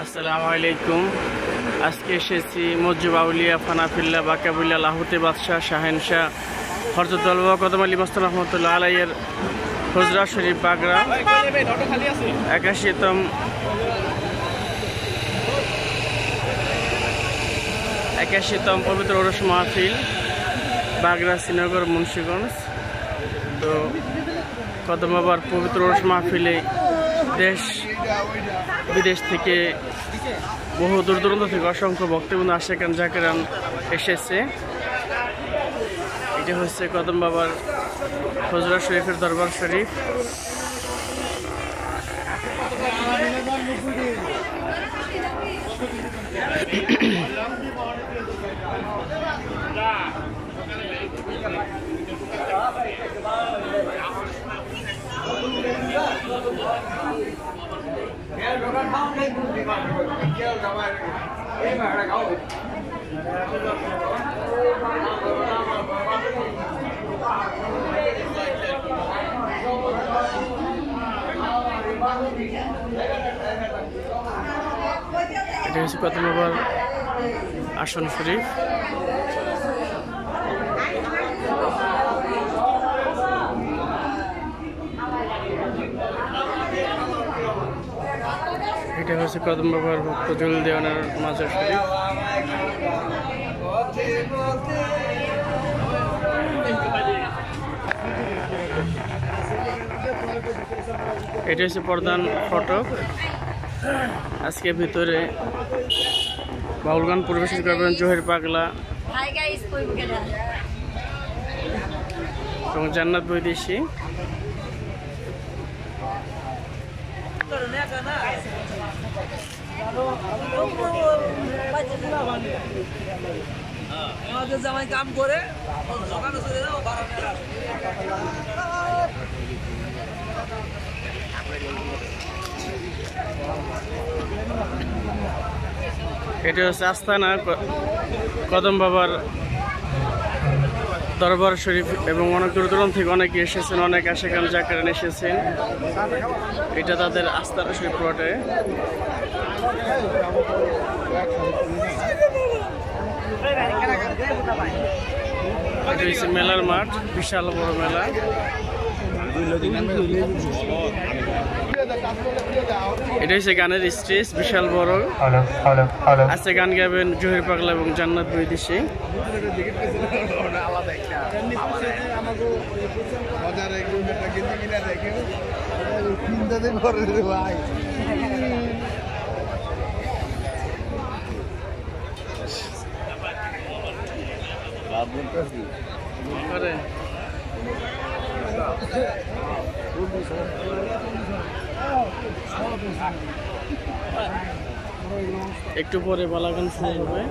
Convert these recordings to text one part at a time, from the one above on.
আসসালামু আলাইকুম। আজকে এসেছি মসজিদ আউলিয়া ফানাফিল্লা বাকাবুল্লাহ লাহুতে বাদশাহ শাহেনশাহ হযরত আল্লাহ কদম আলী মস্তান রহমতুল্লাহ আলাইয়ের হুজরা শরীফ বাগড়া 81তম পবিত্র ওরস মাহফিল বাগড়া শ্রীনগর মুন্সিগঞ্জ। তো কদম বাবার পবিত্র ওরস মাহফিলে দেশ বিদেশ থেকে বহু দূর দূরান্ত থেকে অসংখ্য ভক্তবৃন্দ আশেকান জাকেরান এসেছে। এটা হচ্ছে কদম বাবার হুজরা শরীফের দরবার শরীফ। এটা হচ্ছে কদম বাবার আসন শরীফ। এটা হচ্ছে কদম বাবার ভক্ত জল দেওয়ানার মাজার শরীফ। এটা হচ্ছে প্রধান ফটক। আজকে ভিতরে বাউল গান পরিবেশন করবেন জহির পাগলা এবং জান্নাত বৈদেশী। জামাই কাম করে এটা হচ্ছে আস্তানা কদম বাবার দরবার শরীফ এবং অনেক দূর দূরান্ত থেকে অনেকে এসেছেন, অনেক আশেকান জাকেরান এসেছেন। এটা তাদের আস্তানা শরীফ বটে। এটা হচ্ছে মেলার মাঠ, বিশাল বড় মেলা। এটা হচ্ছে গানের স্টেজ, বিশাল বড়। আজকে গান গাবেন জহির পাগলা এবং জান্নাত বৈদেশী। একটু পরে বালাগান শুরু হবে,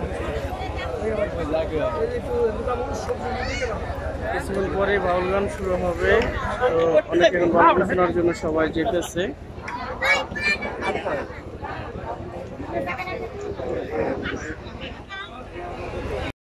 কিছুক্ষণ পরে বাউল গান শুরু হবে। তো অনেকে বাউল শোনার জন্য সবাই যেতেছে।